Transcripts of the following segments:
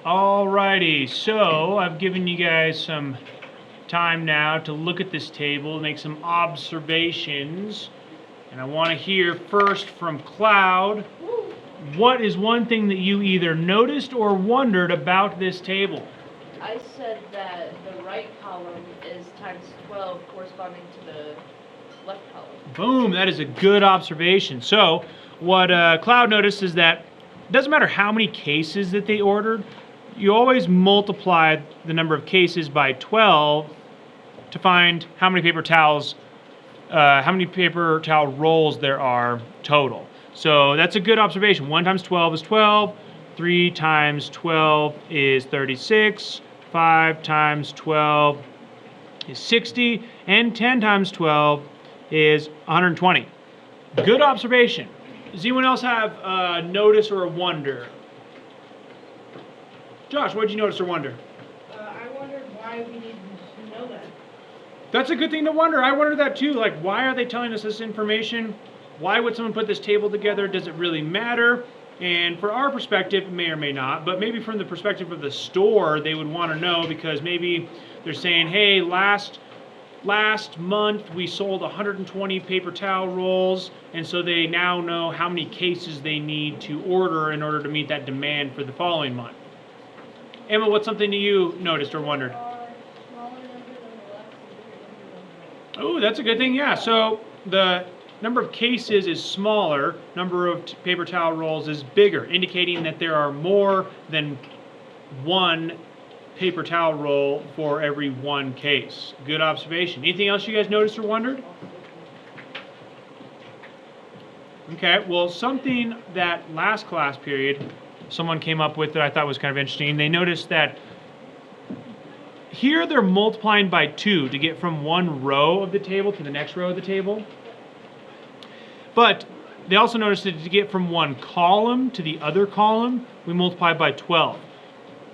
Alrighty, so I've given you guys some time now to look at this table, make some observations, and I want to hear first from Cloud. What is one thing that you either noticed or wondered about this table? I said that the right column is times 12 corresponding to the left column. Boom, that is a good observation. So what Cloud noticed is that it doesn't matter how many cases that they ordered, you always multiply the number of cases by 12 to find how many paper towel rolls there are total. So that's a good observation. 1 times 12 is 12, 3 times 12 is 36, 5 times 12 is 60, and 10 times 12 is 120. Good observation. Does anyone else have a notice or a wonder? Josh, what did you notice or wonder? I wondered why we needed to know that. That's a good thing to wonder. I wondered that too. Like, why are they telling us this information? Why would someone put this table together? Does it really matter? And for our perspective, it may or may not, but maybe from the perspective of the store, they would want to know because maybe they're saying, hey, last month we sold 120 paper towel rolls, and so they now know how many cases they need to order in order to meet that demand for the following month. Emma, what's something that you noticed or wondered? Smaller number than the left and bigger number than the right. Oh, that's a good thing, yeah. So the number of cases is smaller, number of paper towel rolls is bigger, indicating that there are more than one paper towel roll for every one case. Good observation. Anything else you guys noticed or wondered? Okay, well, something that last class period someone came up with that I thought was kind of interesting. They noticed that here they're multiplying by 2 to get from one row of the table to the next row of the table. But they also noticed that to get from one column to the other column, we multiply by 12.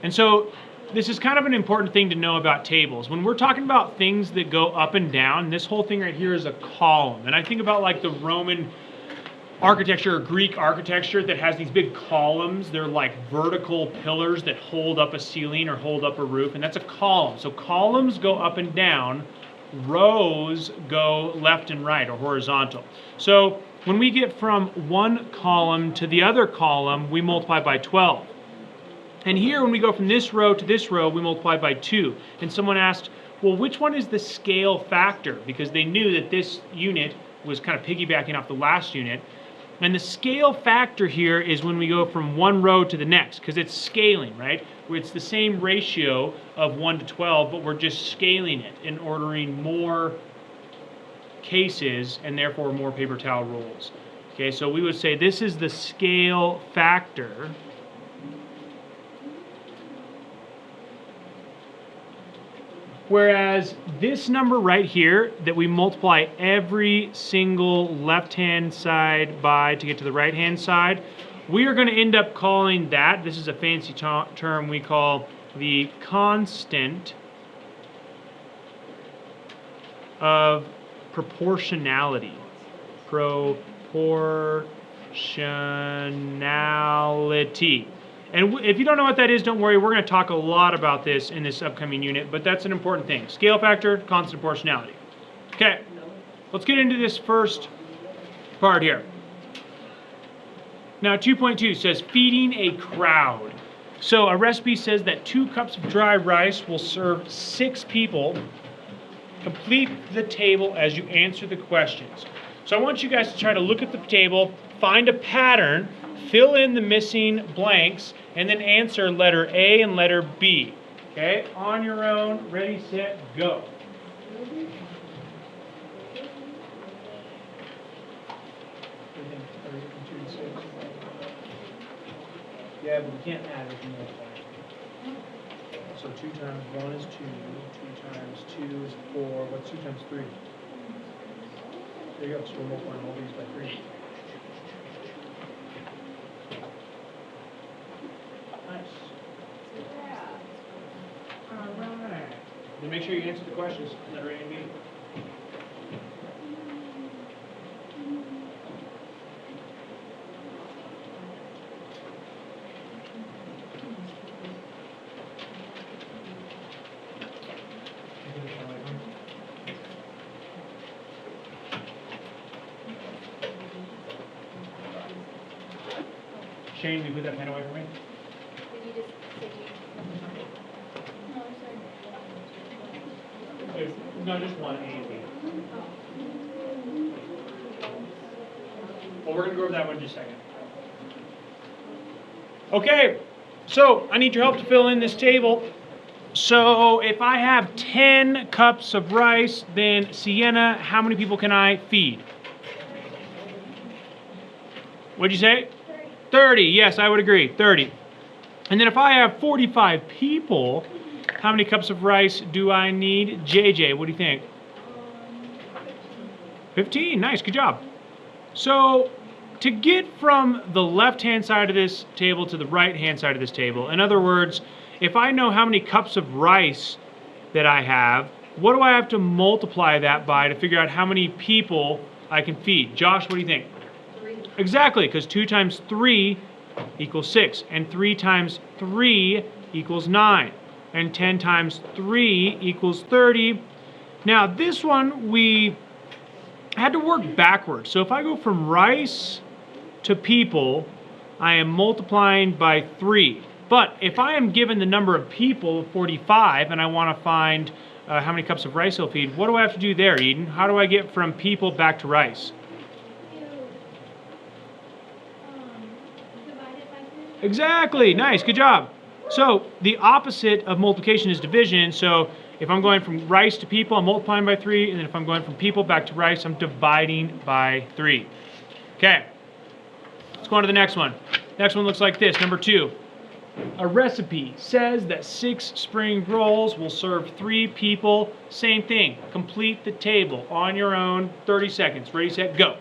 And so this is kind of an important thing to know about tables. When we're talking about things that go up and down, this whole thing right here is a column. And I think about like the Roman architecture or Greek architecture that has these big columns. They're like vertical pillars that hold up a ceiling or hold up a roof, and that's a column. So columns go up and down, rows go left and right or horizontal. So when we get from one column to the other column, we multiply by 12. And here when we go from this row to this row, we multiply by 2. And someone asked, well, which one is the scale factor? Because they knew that this unit was kind of piggybacking off the last unit. And the scale factor here is when we go from one row to the next, because it's scaling, right? It's the same ratio of 1 to 12, but we're just scaling it and ordering more cases and therefore more paper towel rolls. Okay, so we would say this is the scale factor. Whereas this number right here that we multiply every single left-hand side by to get to the right-hand side, we are going to end up calling that, this is a fancy term we call the constant of proportionality. Proportionality. And if you don't know what that is, don't worry. We're going to talk a lot about this in this upcoming unit, but that's an important thing. Scale factor, constant proportionality. Okay, let's get into this first part here. Now, 2.2 says feeding a crowd. So a recipe says that 2 cups of dry rice will serve 6 people. Complete the table as you answer the questions. So I want you guys to try to look at the table, find a pattern, fill in the missing blanks, and then answer letter A and letter B. Okay, on your own, ready, set, go. Yeah, but we can't add as you multiply. So 2 times 1 is 2, 2 times 2 is 4, what's 2 times 3? There you go, so we're multiplying all these by 3. Nice. All right. Then make sure you answer the questions, letter A and B. Shane, will you put that pen away from me? Did you just say No, sorry. No, just one, A and B. Well, we're going to go over that one in just a second. Okay, so I need your help to fill in this table. So if I have 10 cups of rice, then Sienna, how many people can I feed? What'd you say? 30. Yes, I would agree. 30. And then if I have 45 people, how many cups of rice do I need? JJ, what do you think? 15. Nice, good job. So to get from the left-hand side of this table to the right-hand side of this table, in other words, if I know how many cups of rice that I have, what do I have to multiply that by to figure out how many people I can feed? Josh, what do you think? 3. Exactly, because 2 times 3 equals 6, and 3 times 3 equals 9, and 10 times 3 equals 30. Now this one we had to work backwards. So if I go from rice to people, I am multiplying by 3. But if I am given the number of people, 45, and I want to find how many cups of rice I'll feed, what do I have to do there, Eden? How do I get from people back to rice? Divide it by 3. Exactly. Nice. Good job. So the opposite of multiplication is division. So if I'm going from rice to people, I'm multiplying by 3. And then if I'm going from people back to rice, I'm dividing by 3. Okay. Let's go on to the next one. Next one looks like this. Number 2. A recipe says that 6 spring rolls will serve 3 people. Same thing. Complete the table on your own. 30 seconds. Ready, set, go.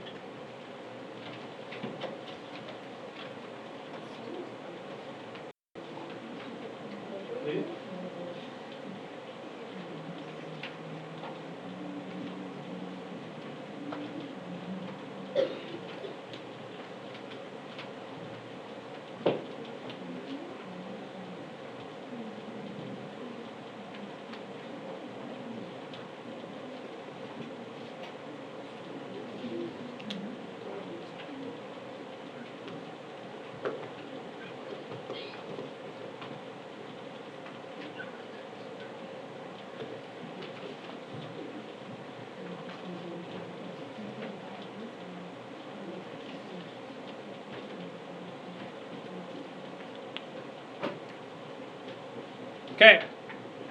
Okay,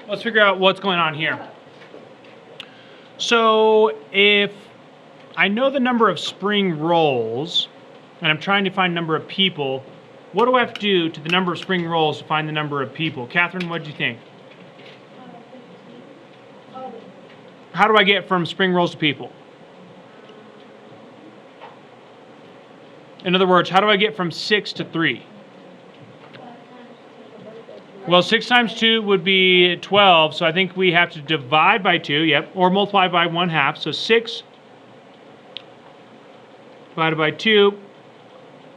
let's figure out what's going on here. So if I know the number of spring rolls, and I'm trying to find number of people, what do I have to do to the number of spring rolls to find the number of people? Catherine, what do you think? 15. How do I get from spring rolls to people? In other words, how do I get from 6 to 3? Well, 6 times 2 would be 12, so I think we have to divide by 2, yep, or multiply by 1/2. So 6 divided by 2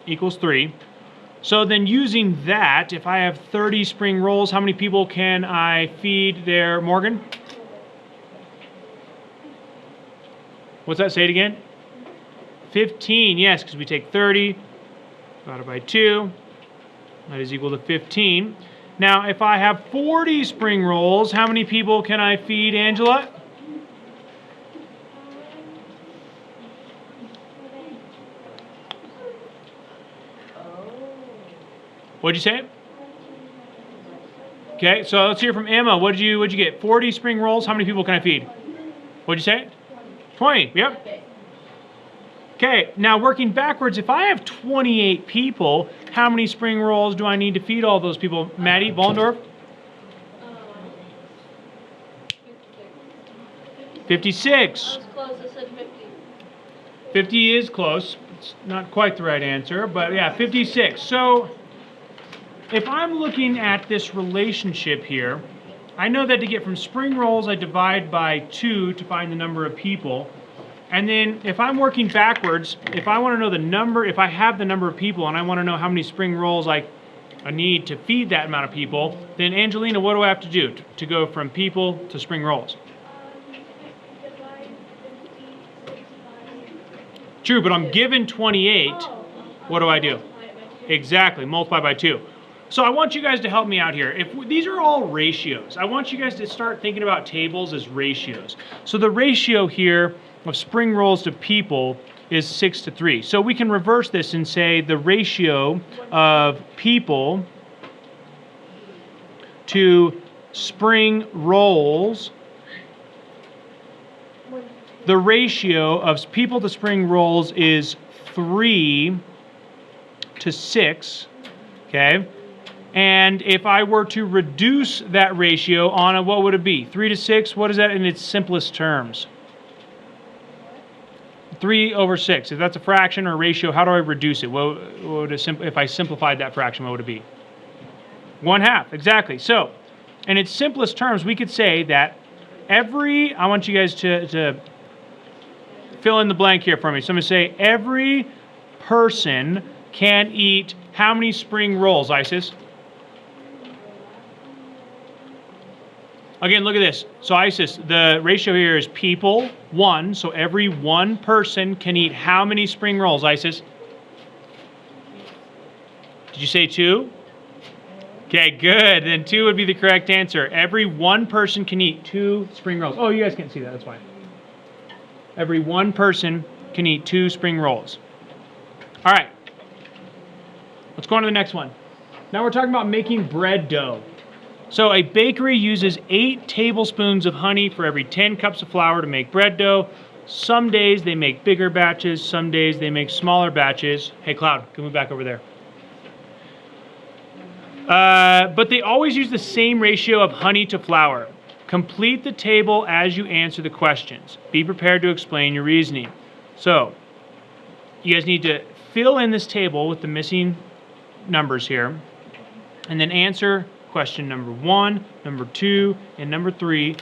equals 3. So then using that, if I have 30 spring rolls, how many people can I feed there, Morgan? What's that, say it again? 15, yes, because we take 30 divided by 2, that is equal to 15. Now, if I have 40 spring rolls, how many people can I feed, Angela? What'd you say? Okay, so let's hear from Emma. What'd you get? 40 spring rolls. How many people can I feed? What'd you say? 20. Yep. Okay, now working backwards, if I have 28 people, how many spring rolls do I need to feed all those people? Maddie, Vollendorf? 56. I was close, I said 50. 50 is close. It's not quite the right answer, but yeah, 56. So if I'm looking at this relationship here, I know that to get from spring rolls, I divide by 2 to find the number of people. And then if I'm working backwards, if I want to know the number, if I have the number of people and I want to know how many spring rolls I need to feed that amount of people, then Angelina, what do I have to do to go from people to spring rolls? Divide 56 by... True, but I'm given 28. What do I do? Exactly, multiply by 2. So I want you guys to help me out here. These are all ratios. I want you guys to start thinking about tables as ratios. So the ratio here of spring rolls to people is 6 to 3. So we can reverse this and say the ratio of people to spring rolls, the ratio of people to spring rolls is 3 to 6, okay? And if I were to reduce that ratio on a, what would it be? 3 to 6, what is that in its simplest terms? 3 over 6. If that's a fraction or a ratio, how do I reduce it? What would if I simplified that fraction, what would it be? 1/2, exactly. So, in its simplest terms, we could say that I want you guys to fill in the blank here for me. So I'm going to say every person can eat how many spring rolls, Isis? Again, look at this. So Isis, the ratio here is people, 1. So every one person can eat how many spring rolls, Isis? Did you say 2? Okay, good. Then 2 would be the correct answer. Every one person can eat 2 spring rolls. Oh, you guys can't see that. That's fine. Every one person can eat 2 spring rolls. All right. Let's go on to the next one. Now we're talking about making bread dough. So a bakery uses 8 tablespoons of honey for every 10 cups of flour to make bread dough. Some days they make bigger batches. Some days they make smaller batches. Hey, Cloud, can we move back over there? But they always use the same ratio of honey to flour. Complete the table as you answer the questions. Be prepared to explain your reasoning. So, you guys need to fill in this table with the missing numbers here, and then answer question number 1, number 2, and number 3.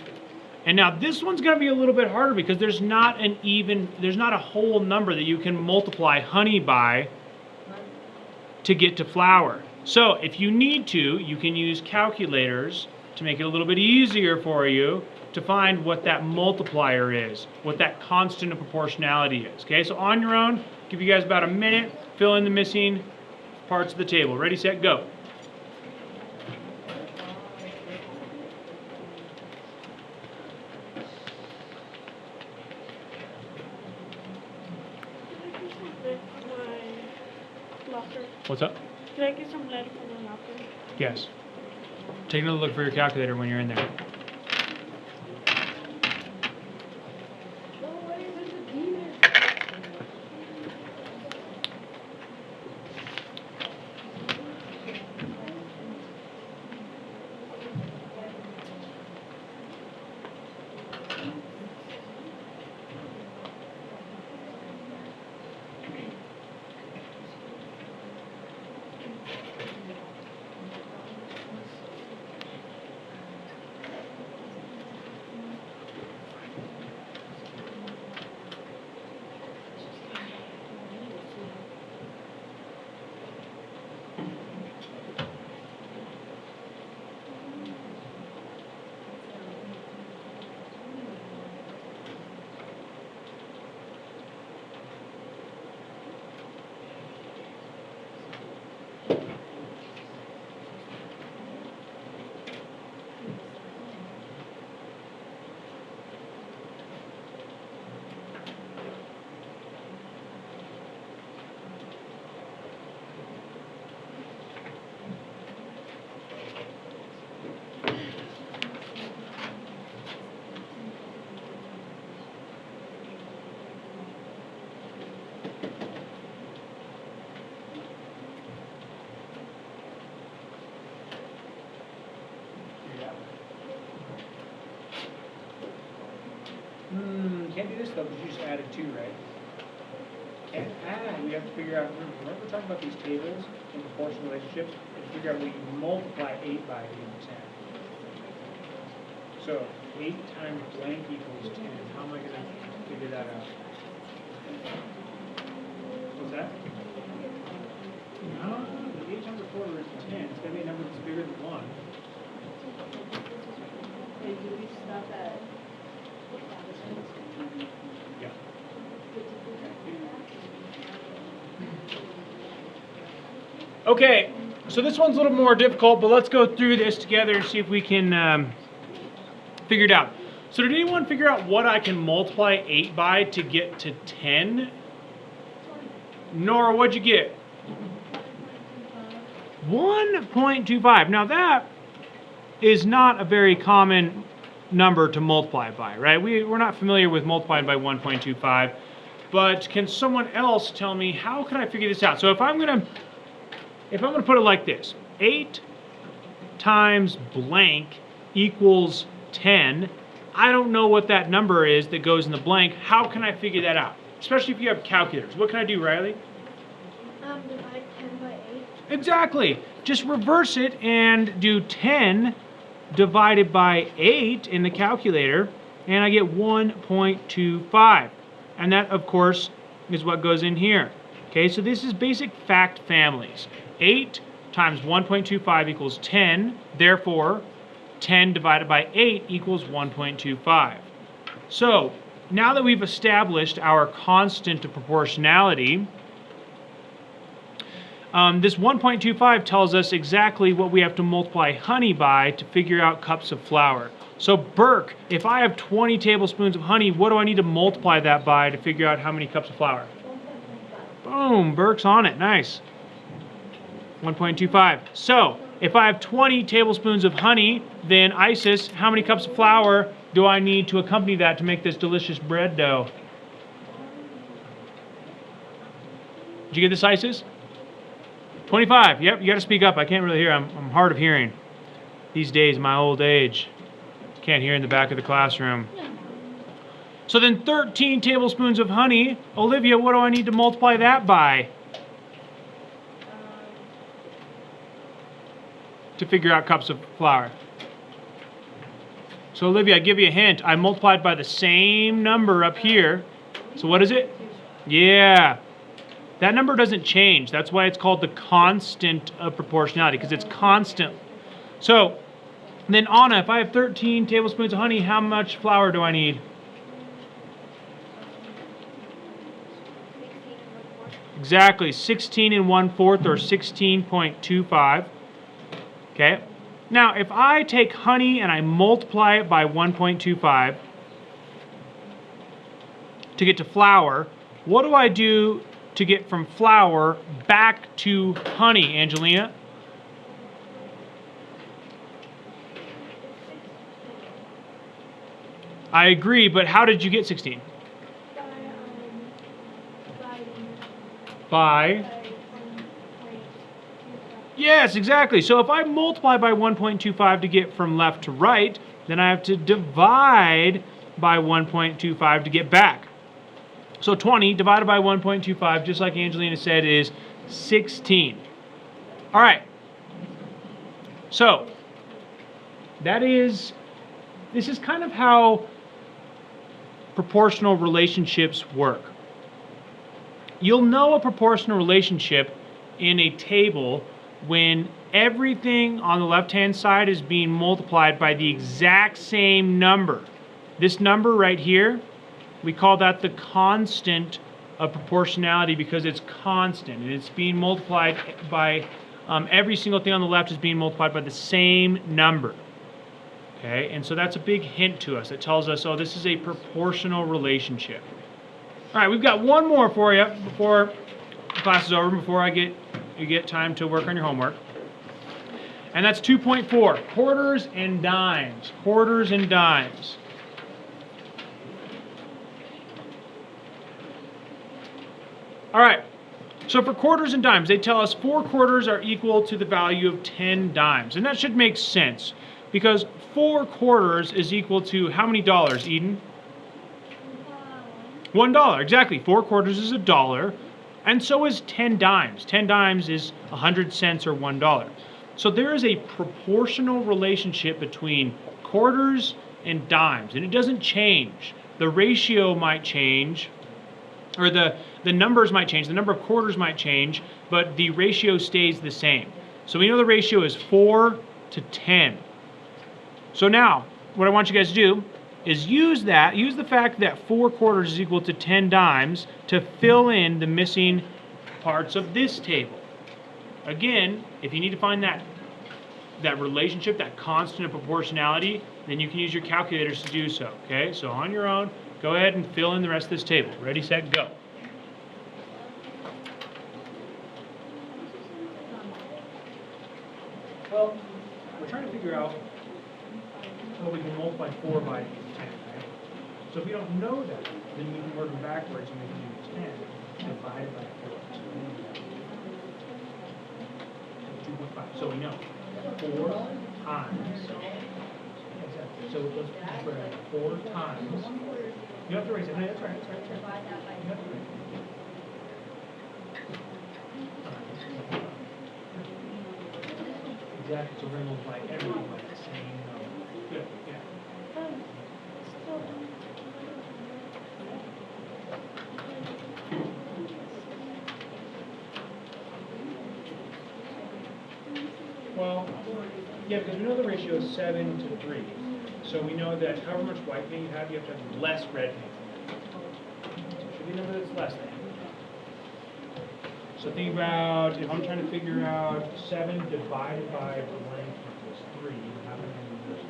And now this one's going to be a little bit harder because there's not a whole number that you can multiply honey by to get to flour. So if you need to, you can use calculators to make it a little bit easier for you to find what that multiplier is, what that constant of proportionality is. Okay, so on your own, give you guys about a minute, fill in the missing parts of the table. Ready, set, go. My locker. What's up? Can I get some lead from my locker? Yes. Take another look for your calculator when you're in there. Can't do this though because you just added 2, right? Can't add. We have to figure out. Remember we're talking about these tables and proportional relationships, and figure out we can multiply 8 by 8%. So 8 times blank equals 10. How am I going to figure that out? What's that? No, 8 times a quarter is 10. It's going to be a number that's bigger than 1. Hey, do we stop at? Yeah. Okay, so this one's a little more difficult, but let's go through this together and see if we can figure it out. So did anyone figure out what I can multiply 8 by to get to 10? Nora, what'd you get? 1.25. Now that is not a very common number to multiply by, right? We're not familiar with multiplying by 1.25, but can someone else tell me how can I figure this out? So if I'm gonna put it like this, 8 times blank equals 10. I don't know what that number is that goes in the blank. How can I figure that out? Especially if you have calculators. What can I do, Riley? Divide 10 by 8. Exactly. Just reverse it and do 10 divided by 8 in the calculator, and I get 1.25. And that, of course, is what goes in here. Okay, so this is basic fact families. 8 times 1.25 equals 10. Therefore, 10 divided by 8 equals 1.25. So, now that we've established our constant of proportionality, this 1.25 tells us exactly what we have to multiply honey by to figure out cups of flour. So Burke, if I have 20 tablespoons of honey, what do I need to multiply that by to figure out how many cups of flour? Boom, Burke's on it, nice. 1.25. So, if I have 20 tablespoons of honey, then Isis, how many cups of flour do I need to accompany that to make this delicious bread dough? Did you get this, Isis? 25. Yep, you got to speak up. I can't really hear. I'm hard of hearing. These days, my old age. Can't hear in the back of the classroom. So then 13 tablespoons of honey. Olivia, what do I need to multiply that by to figure out cups of flour? So Olivia, I give you a hint. I multiplied by the same number up here. So what is it? Yeah. That number doesn't change. That's why it's called the constant of proportionality, because it's constant. So then Anna, if I have 13 tablespoons of honey, how much flour do I need? Exactly, 16 1/4 or 16.25. Okay. Now, if I take honey and I multiply it by 1.25 to get to flour, what do I do to get from flour back to honey, Angelina? I agree, but how did you get 16? By? Yes, exactly. So if I multiply by 1.25 to get from left to right, then I have to divide by 1.25 to get back. So 20 divided by 1.25, just like Angelina said, is 16. All right. So this is kind of how proportional relationships work. You'll know a proportional relationship in a table when everything on the left-hand side is being multiplied by the exact same number. This number right here, we call that the constant of proportionality because it's constant and it's being multiplied by every single thing on the left is being multiplied by the same number. Okay, and so that's a big hint to us. It tells us, oh, this is a proportional relationship. All right, we've got one more for you before class is over, before you get time to work on your homework. And that's 2.4, quarters and dimes. Quarters and dimes. All right, so for quarters and dimes, they tell us 4 quarters are equal to the value of 10 dimes. And that should make sense because 4 quarters is equal to how many dollars, Eden? $1, exactly. 4 quarters is $1, and so is 10 dimes. 10 dimes is 100 cents or $1. So there is a proportional relationship between quarters and dimes, and it doesn't change. The ratio might change, or the numbers might change. The number of quarters might change, but the ratio stays the same. So we know the ratio is 4 to 10. So now, what I want you guys to do is use the fact that 4 quarters is equal to 10 dimes to fill in the missing parts of this table. again, if you need to find that relationship, that constant of proportionality, then you can use your calculators to do so. Okay, so on your own, go ahead and fill in the rest of this table. Ready, set, go. Well, we're trying to figure out how we can multiply 4 by 10, right? So if we don't know that, then we can work backwards and we can do 10 divided by 4. 2.5. So we know 4 times. Exactly. So let's put 4 times. You have to raise it. No, that's right. That's right. That's right. You have to raise it. Exactly. So we're going to multiply everything by the same number. Good. Yeah. Well, yeah, because we know the ratio is 7 to 3. So we know that however much white paint you have to have less red paint. So it should be a number that's less than. So think about, if I'm trying to figure out 7 divided by the length equals 3, how many numbers?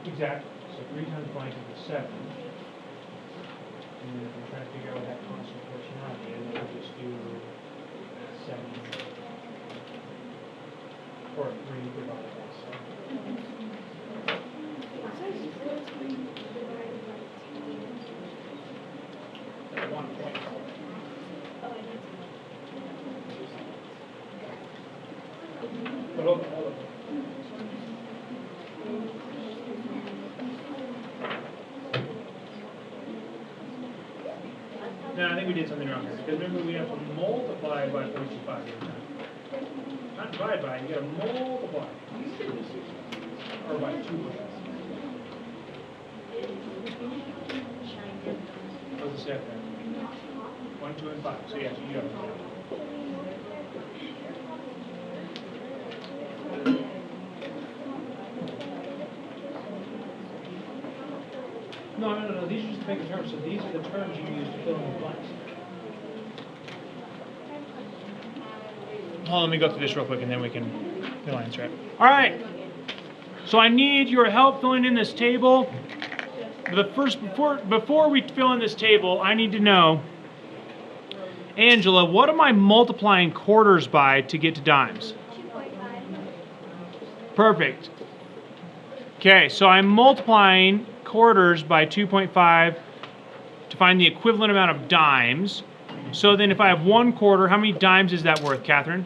Exactly. So 3 times blank equals 7. And then if I'm trying to figure out what that constant proportionality is, I'll just do 7 or 3 divided by 7. At 1 point. But hold on. No, I think we did something wrong here. Because remember, we have to multiply by 0.25 every time. Not divide by, you gotta multiply. Or by 2. What's the step there? 1, 2, and 5. So yes, you got it. No. These are just bigger terms. So these are the terms you use to fill in the blanks. Hold on, let me go through this real quick and then we can fill in, right? All right. So I need your help filling in this table. Before we fill in this table, I need to know, Angela, what am I multiplying quarters by to get to dimes? 2.5. Perfect. Okay, so I'm multiplying quarters by 2.5 to find the equivalent amount of dimes. So then if I have 1 quarter, how many dimes is that worth, Catherine?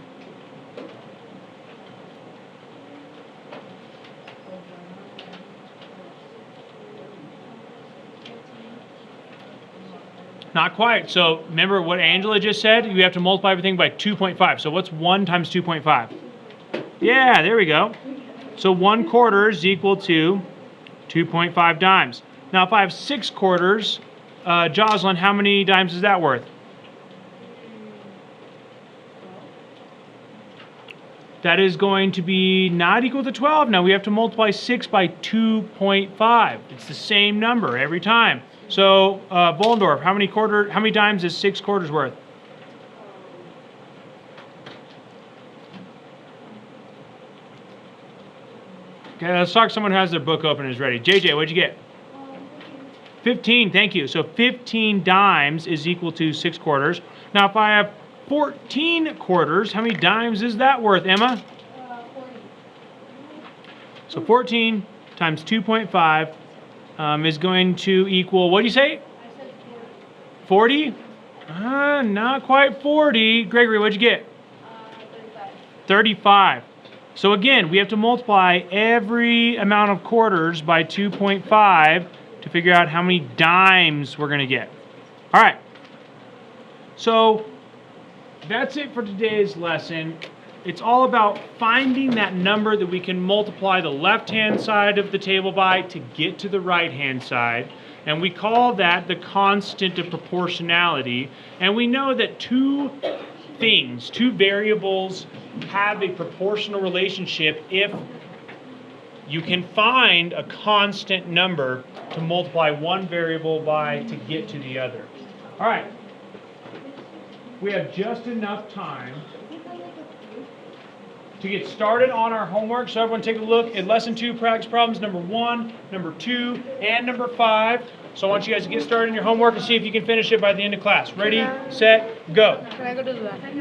Not quite. So remember what Angela just said? You have to multiply everything by 2.5. So what's 1 times 2.5? Yeah, there we go. So 1 quarter is equal to 2.5 dimes. Now if I have 6 quarters, Jocelyn, how many dimes is that worth? That is going to be not equal to 12. Now we have to multiply 6 by 2.5. It's the same number every time. So Vollendorf, how many dimes is 6 quarters worth? Okay, let's talk to someone who has their book open and is ready. JJ, what'd you get? 15, thank you. So 15 dimes is equal to 6 quarters. Now if I have 14 quarters, how many dimes is that worth, Emma? 40. So 14 times 2.5 is going to equal, what do you say? I said 40. 40? Not quite 40. Gregory, what'd you get? 35. 35. So again, we have to multiply every amount of quarters by 2.5 to figure out how many dimes we're going to get. All right. So that's it for today's lesson. It's all about finding that number that we can multiply the left-hand side of the table by to get to the right-hand side. And we call that the constant of proportionality. And we know that two variables have a proportional relationship if you can find a constant number to multiply one variable by to get to the other. All right. we have just enough time to get started on our homework. So everyone take a look at lesson 2 practice problems number 1, number 2, and number 5. So I want you guys to get started on your homework and see if you can finish it by the end of class. Ready, set, go. Can I go to the bathroom?